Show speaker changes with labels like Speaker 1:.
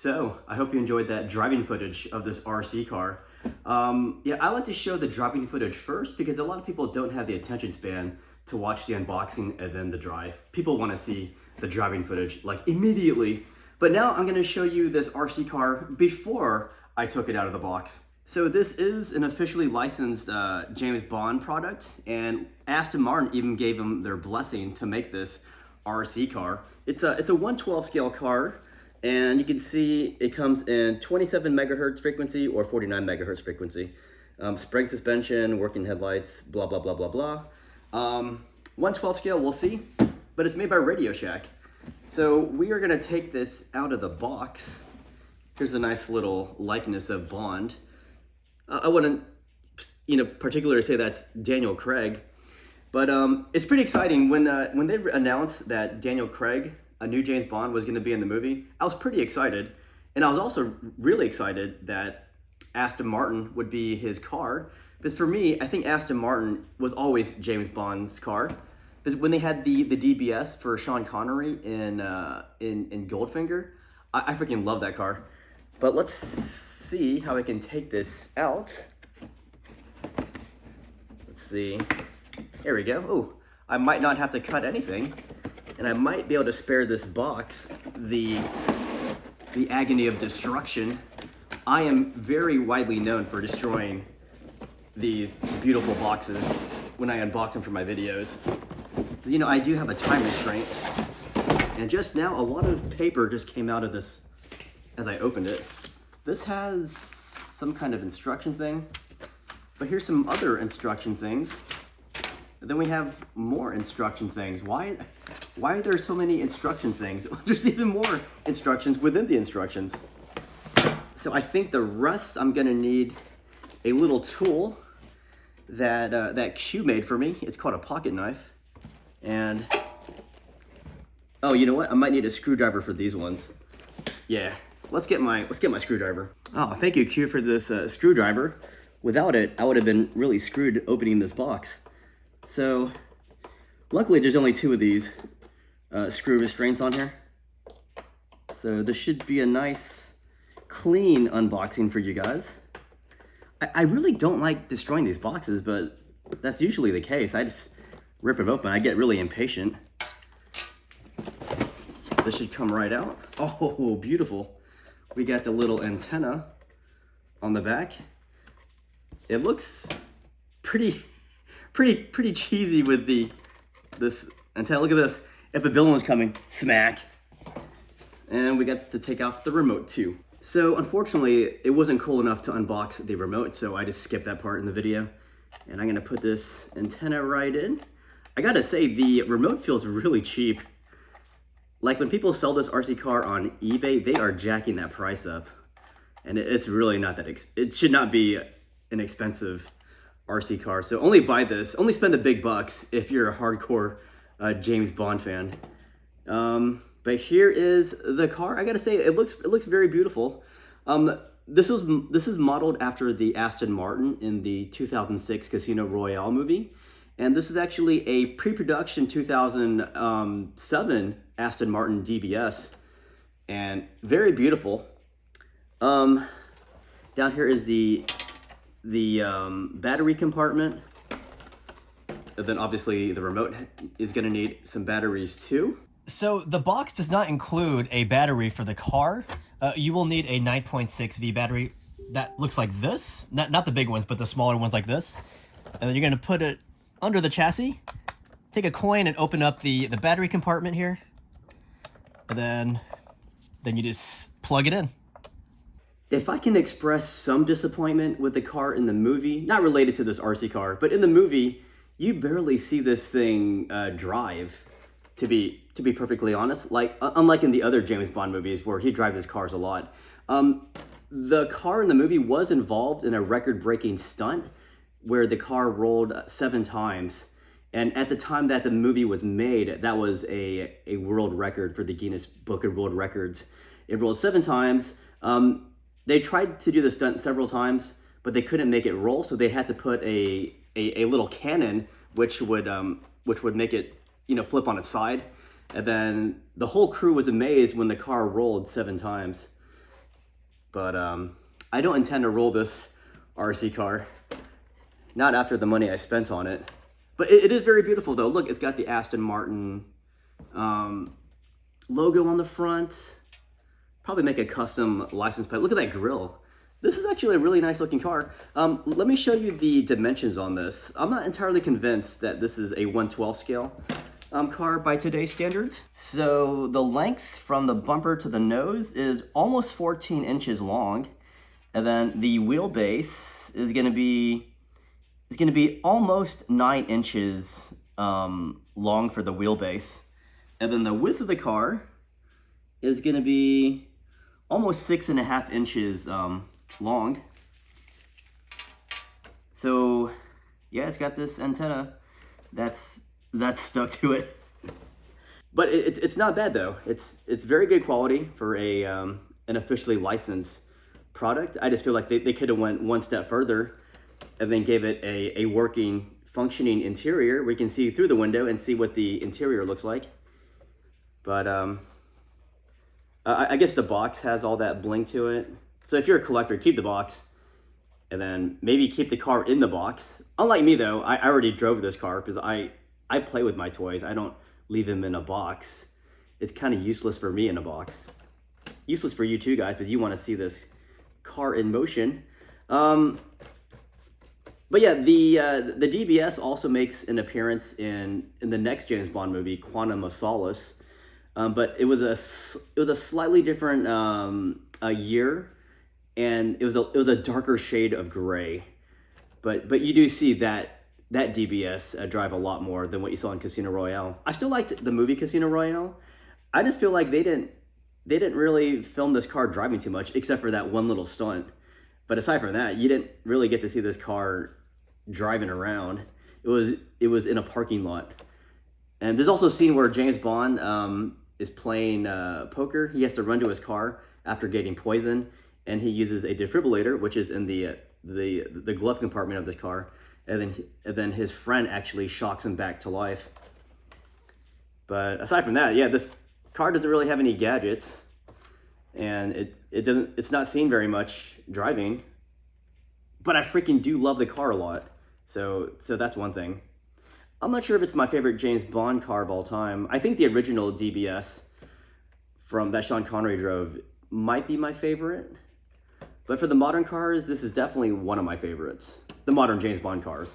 Speaker 1: So, I hope you enjoyed that driving footage of this RC car. Yeah, I like to show the driving footage first because a lot of people don't have the attention span to watch the unboxing and then the drive. People want to see the driving footage like immediately. But now I'm going to show you this RC car before I took it out of the box. So this is an officially licensed James Bond product, and Aston Martin even gave them their blessing to make this RC car. It's a 1/12 scale car. And you can see it comes in 27 megahertz frequency or 49 megahertz frequency. Spring suspension, working headlights, blah, blah, blah, blah, blah. 1/12 scale, we'll see, but it's made by RadioShack. So we are gonna take this out of the box. Here's a nice little likeness of Bond. I wouldn't, particularly say that's Daniel Craig, but it's pretty exciting. When they announced that Daniel Craig, a new James Bond, was going to be in the movie, I was pretty excited. And I was also really excited that Aston Martin would be his car. Because for me, I think Aston Martin was always James Bond's car. Because when they had the DBS for Sean Connery in Goldfinger, I freaking love that car. But let's see how I can take this out. Let's see. There we go. Oh, I might not have to cut anything. And I might be able to spare this box the agony of destruction. I am very widely known for destroying these beautiful boxes when I unbox them for my videos. I do have a time restraint. And just now, a lot of paper just came out of this as I opened it. This has some kind of instruction thing. But here's some other instruction things. And then we have more instruction things. Why are there so many instruction things? There's even more instructions within the instructions. So I think the rest I'm gonna need a little tool that Q made for me. It's called a pocket knife. And, oh, you know what? I might need a screwdriver for these ones. Yeah, let's get my screwdriver. Oh, thank you, Q, for this screwdriver. Without it, I would have been really screwed opening this box. So, luckily there's only 2 of these screw restraints on here. So this should be a nice, clean unboxing for you guys. I really don't like destroying these boxes, but that's usually the case. I just rip them open. I get really impatient. This should come right out. Oh, beautiful. We got the little antenna on the back. It looks pretty cheesy with this antenna. Look at this. If a villain was coming, smack. And we got to take off the remote too. So unfortunately, it wasn't cool enough to unbox the remote, so I just skipped that part in the video. And I'm gonna put this antenna right in. I gotta say, the remote feels really cheap. Like when people sell this RC car on eBay, they are jacking that price up. And it's really not that, it should not be an expensive RC car. So only buy this, only spend the big bucks if you're a hardcore James Bond fan. But here is the car. I gotta say, it looks very beautiful. This is modeled after the Aston Martin in the 2006 Casino Royale movie. And this is actually a pre-production 2007 Aston Martin DBS. And very beautiful. Down here is the battery compartment. And then obviously the remote is gonna need some batteries too. So the box does not include a battery for the car. You will need a 9.6V battery that looks like this. Not the big ones, but the smaller ones like this. And then you're gonna put it under the chassis. Take a coin and open up the battery compartment here. And then you just plug it in. If I can express some disappointment with the car in the movie, not related to this RC car, but in the movie, you barely see this thing drive, to be perfectly honest. Like, unlike in the other James Bond movies where he drives his cars a lot. The car in the movie was involved in a record-breaking stunt where the car rolled 7 times. And at the time that the movie was made, that was a world record for the Guinness Book of World Records. It rolled 7 times. They tried to do the stunt several times, but they couldn't make it roll, so they had to put a little cannon, which would make it, flip on its side. And then the whole crew was amazed when the car rolled 7 times. But I don't intend to roll this RC car. Not after the money I spent on it. But it is very beautiful though. Look, it's got the Aston Martin logo on the front. Probably make a custom license plate. Look at that grille. This is actually a really nice looking car. Let me show you the dimensions on this. I'm not entirely convinced that this is a 1/12 scale car by today's standards. So the length from the bumper to the nose is almost 14 inches long. And then the wheelbase is gonna be almost 9 inches long for the wheelbase. And then the width of the car is gonna be almost 6.5 inches long. So yeah, it's got this antenna that's stuck to it. But it's not bad though. It's very good quality for a an officially licensed product. I just feel like they could have went one step further and then gave it a working, functioning interior where you can see through the window and see what the interior looks like. But I guess the box has all that bling to it. So if you're a collector, keep the box and then maybe keep the car in the box. Unlike me though, I already drove this car because I play with my toys. I don't leave them in a box. It's kind of useless for me in a box. Useless for you too, guys, but you want to see this car in motion. But yeah, the DBS also makes an appearance in the next James Bond movie, Quantum of Solace. But it was a slightly different a year, and it was a darker shade of gray. But you do see that DBS drive a lot more than what you saw in Casino Royale. I still liked the movie Casino Royale. I just feel like they didn't really film this car driving too much, except for that one little stunt. But aside from that, you didn't really get to see this car driving around. It was in a parking lot. And there's also a scene where James Bond is playing poker. He has to run to his car after getting poisoned, and he uses a defibrillator, which is in the glove compartment of this car. And then his friend actually shocks him back to life. But aside from that, yeah, this car doesn't really have any gadgets, and it's not seen very much driving. But I freaking do love the car a lot, so that's one thing. I'm not sure if it's my favorite James Bond car of all time. I think the original DBS from that Sean Connery drove might be my favorite. But for the modern cars, this is definitely one of my favorites. The modern James Bond cars.